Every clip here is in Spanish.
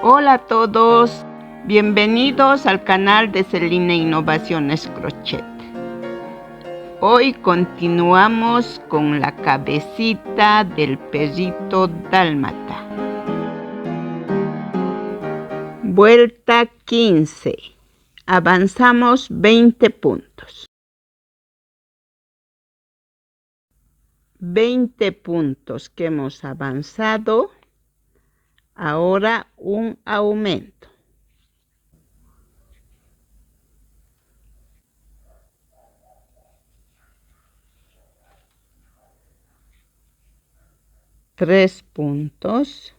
Hola a todos, bienvenidos al canal de Celina Innovaciones Crochet. Hoy continuamos con la cabecita del perrito dálmata. Vuelta 15. Avanzamos 20 puntos. 20 puntos que hemos avanzado. Ahora un aumento. Tres puntos.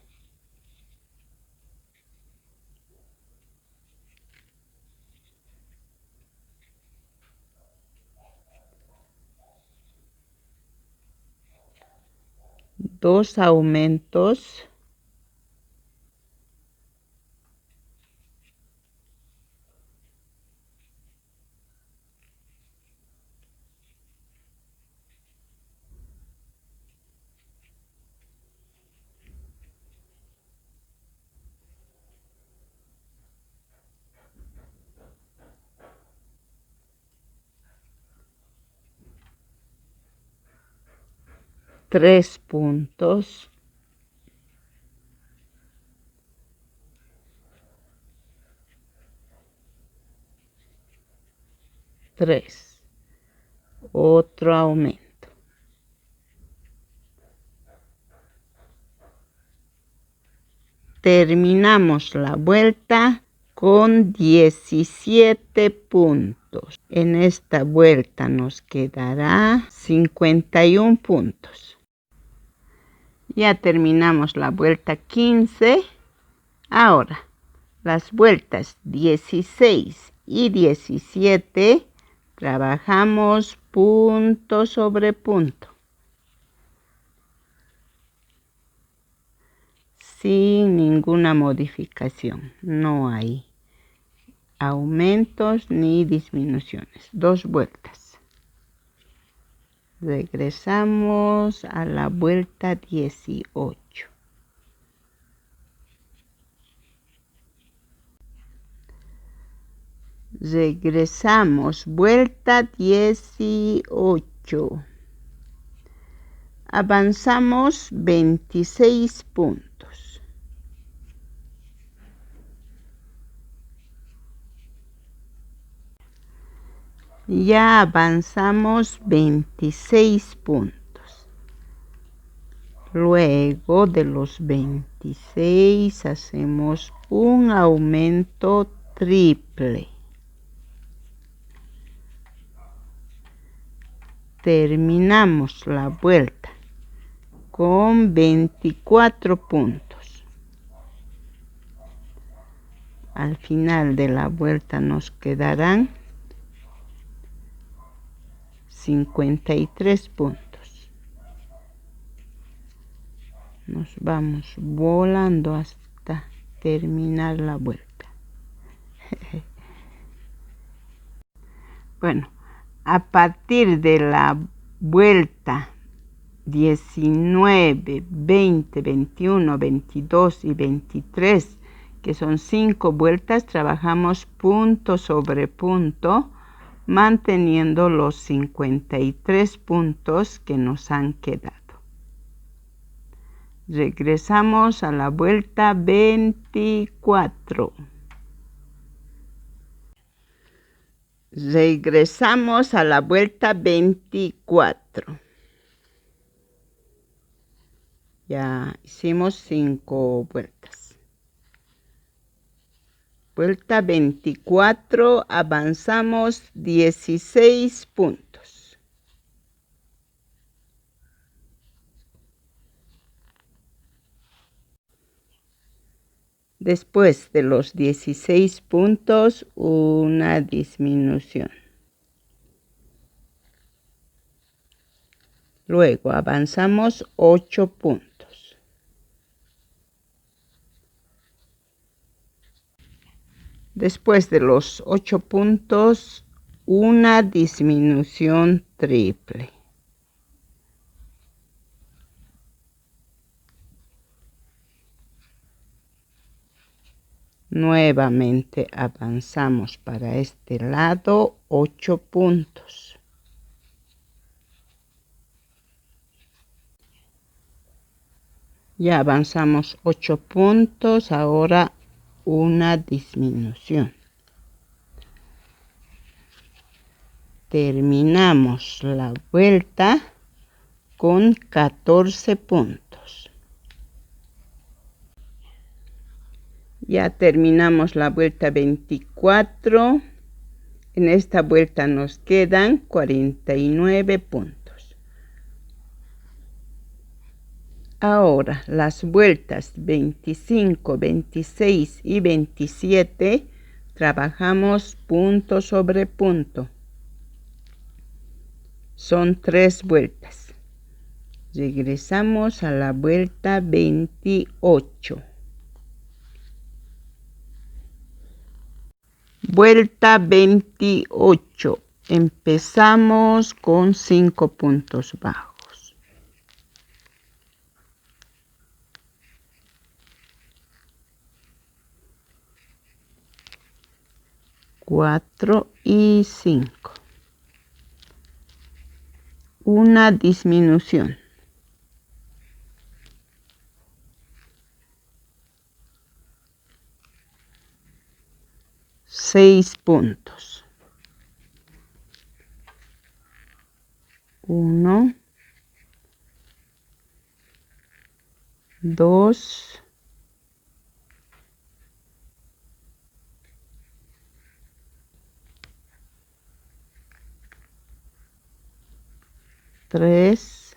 Dos aumentos. Tres puntos. Tres. Otro aumento. Terminamos la vuelta con 17 puntos. En esta vuelta nos quedará 51 puntos. Ya terminamos la vuelta 15. Ahora, las vueltas 16 y 17 trabajamos punto sobre punto, sin ninguna modificación. No hay aumentos ni disminuciones. Dos vueltas. Regresamos a la vuelta 18. Regresamos, vuelta 18. Avanzamos 26 puntos. Ya avanzamos 26 puntos. Luego de los 26 hacemos un aumento triple. Terminamos la vuelta con 24 puntos. Al final de la vuelta nos quedarán 53 puntos. Nos vamos volando hasta terminar la vuelta. Bueno, a partir de la vuelta 19, 20, 21, 22 y 23, que son 5 vueltas, trabajamos punto sobre punto, manteniendo los 53 puntos que nos han quedado. Regresamos a la vuelta 24. Regresamos a la vuelta 24. Ya hicimos 5 vueltas. Vuelta 24, avanzamos 16 puntos. Después de los 16 puntos, una disminución. Luego avanzamos 8 puntos. Después de los 8 puntos, una disminución triple. Nuevamente avanzamos para este lado 8 puntos. Ya avanzamos 8 puntos, ahora una disminución. Terminamos la vuelta con 14 puntos. Ya terminamos la vuelta 24. En esta vuelta nos quedan 49 puntos. Ahora las vueltas 25, 26 y 27 trabajamos punto sobre punto. Son 3 vueltas. Regresamos a la vuelta 28. Vuelta 28. Empezamos con 5 puntos bajos. Cuatro y 5. Una disminución. Seis puntos. 1, 2, 3, 4.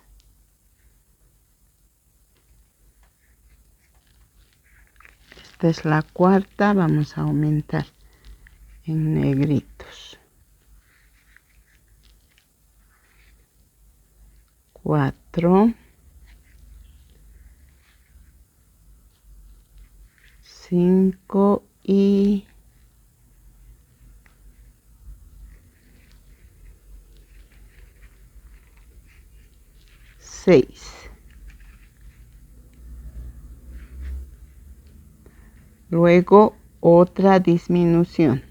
Esta es la cuarta, vamos a aumentar en negritos. 4, 5 y 6. Luego otra disminución.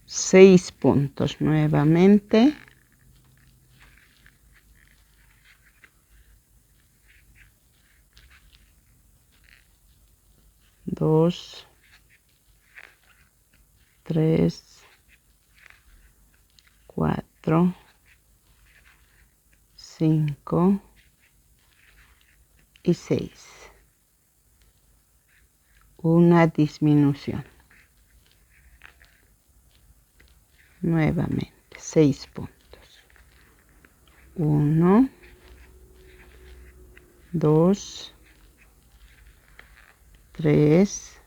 Seis puntos nuevamente. 2, 3, 4, 5 y 6. Una disminución. Nuevamente 6 puntos. 1, 2, 3,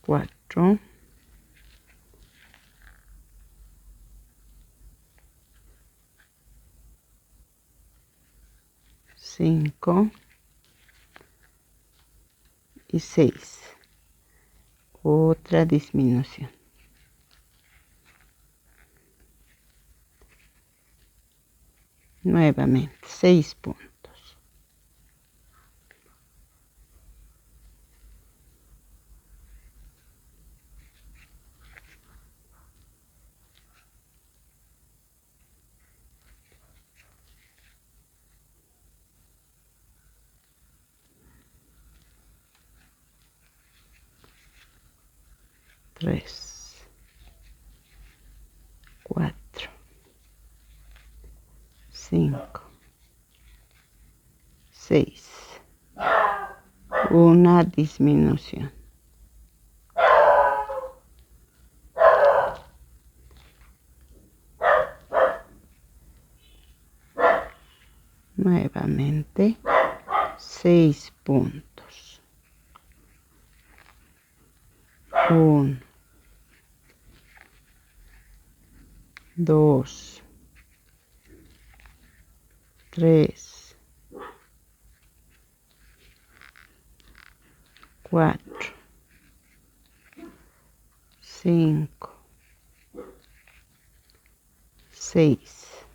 4, 5 y 6. Otra disminución. Nuevamente 6 puntos. 3, 4, 5, 6. Una disminución. Nuevamente 6 puntos. 1, 2, 3, 4, 5, 6.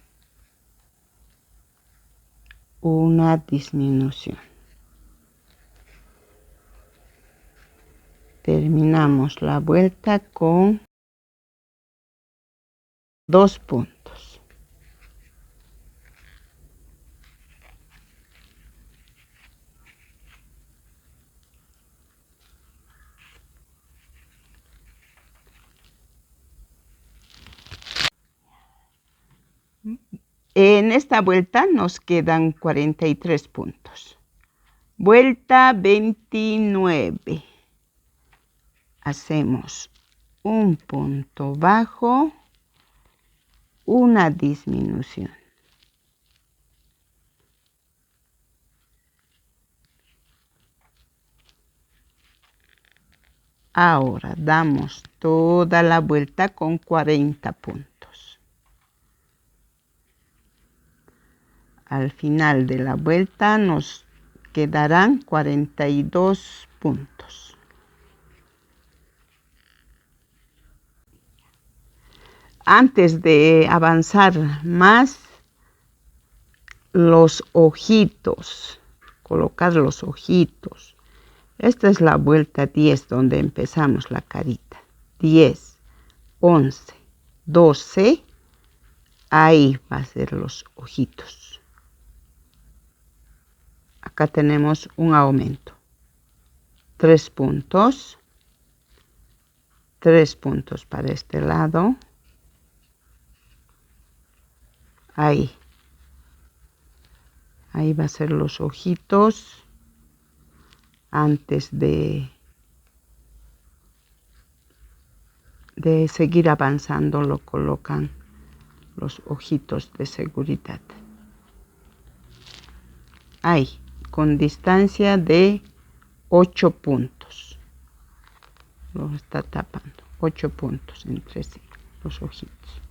Una disminución. Terminamos la vuelta con 2 puntos. En esta vuelta nos quedan 43 puntos. Vuelta 29. Hacemos un punto bajo, una disminución. Ahora damos toda la vuelta con 40 puntos. Al final de la vuelta nos quedarán 42 puntos. Antes de avanzar más, los ojitos, colocar los ojitos. Esta es la vuelta 10 donde empezamos la carita. 10, 11, 12, ahí va a ser los ojitos. Acá tenemos un aumento. 3 puntos. 3 puntos para este lado. Ahí. Ahí va a ser los ojitos. Antes de seguir avanzando, lo colocan los ojitos de seguridad. Ahí, con distancia de 8 puntos. Lo está tapando. 8 puntos entre sí, los ojitos.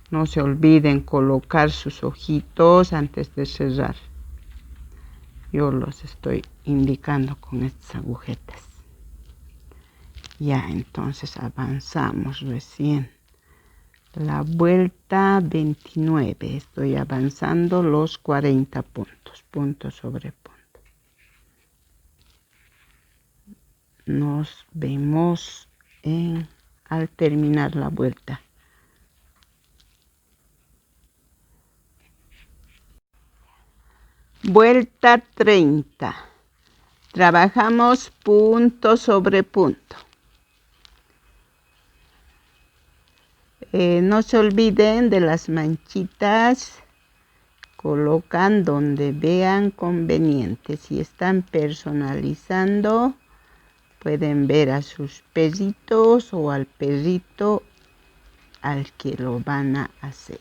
No se olviden colocar sus ojitos antes de cerrar. Yo los estoy indicando con estas agujetas. Ya, entonces avanzamos recién. La vuelta 29. Estoy avanzando los 40 puntos, punto sobre punto. Nos vemos al terminar la vuelta. Vuelta 30. Trabajamos punto sobre punto. No se olviden de las manchitas. Colocan donde vean conveniente. Si están personalizando, pueden ver a sus perritos o al perrito al que lo van a hacer.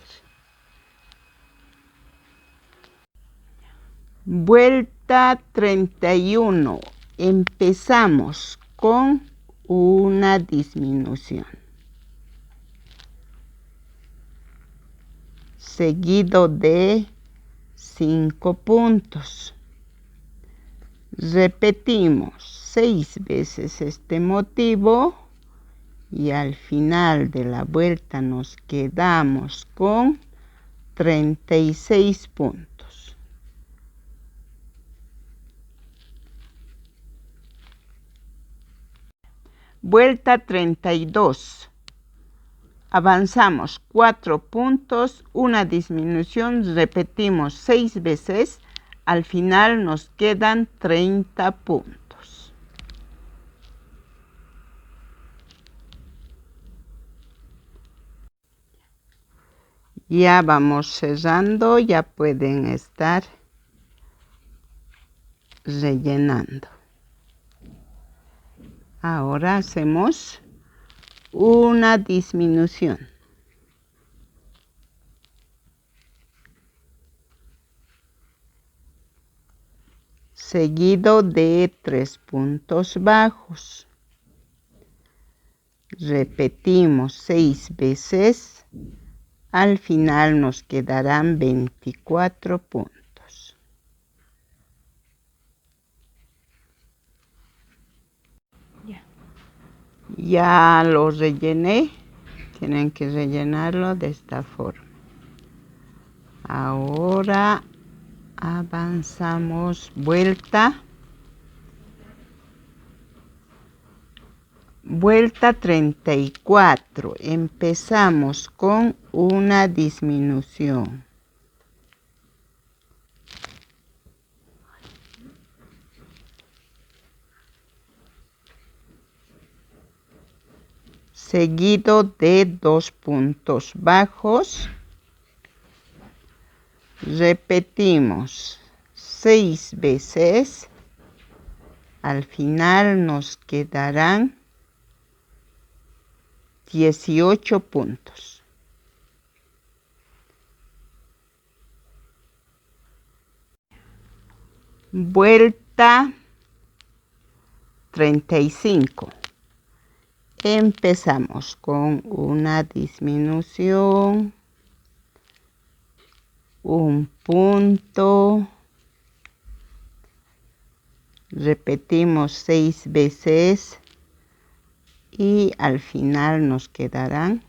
Vuelta 31. Empezamos con una disminución. Seguido de 5 puntos. Repetimos 6 veces este motivo y al final de la vuelta nos quedamos con 36 puntos. Vuelta 32. Avanzamos 4 puntos, una disminución, repetimos 6 veces, al final nos quedan 30 puntos. Ya vamos cerrando, ya pueden estar rellenando. Ahora hacemos una disminución. Seguido de 3 puntos bajos. Repetimos 6 veces. Al final nos quedarán 24 puntos. Ya lo rellené. Tienen que rellenarlo de esta forma. Ahora avanzamos vuelta. Vuelta 34. Empezamos con una disminución. Seguido de 2 puntos bajos. Repetimos 6 veces. Al final nos quedarán 18 puntos. Vuelta 35. Empezamos con una disminución, un punto, repetimos 6 veces y al final nos quedarán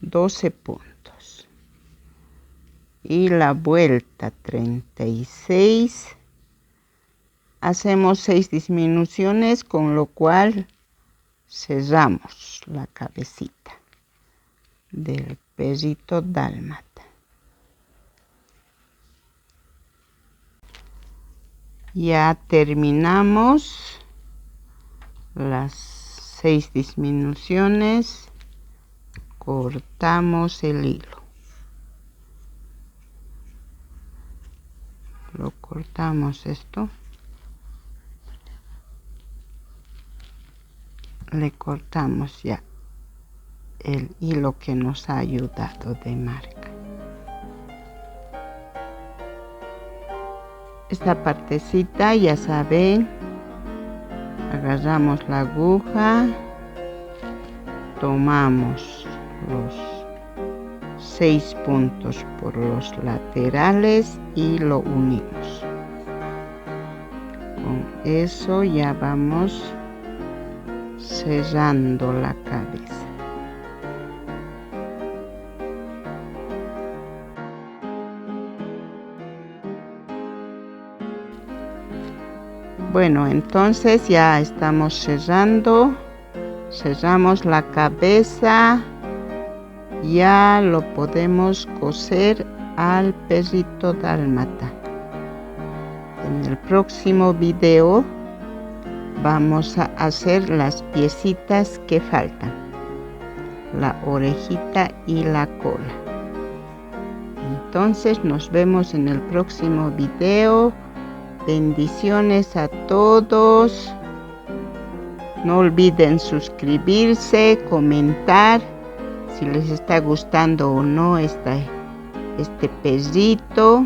12 puntos. Y la vuelta 36, hacemos 6 disminuciones, con lo cual cerramos la cabecita del perrito dálmata. Ya terminamos las 6 disminuciones, cortamos el hilo. Lo cortamos esto. Le cortamos ya el hilo que nos ha ayudado de marca. Esta partecita, ya saben, agarramos la aguja, tomamos los 6 puntos por los laterales y lo unimos. Con eso ya vamos cerrando la cabeza. Bueno, entonces ya estamos cerrando. Cerramos la cabeza. Ya lo podemos coser al perrito dálmata. En el próximo video vamos a hacer las piecitas que faltan, la orejita y la cola. Entonces nos vemos en el próximo video. Bendiciones a todos. No olviden suscribirse, comentar si les está gustando o no este perrito,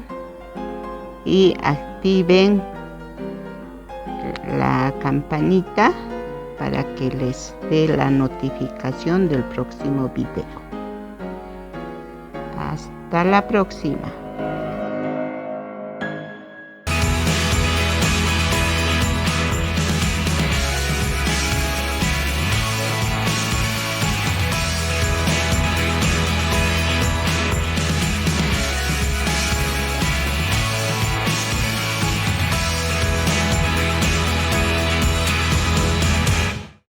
y activen la campanita para que les dé la notificación del próximo video. Hasta la próxima.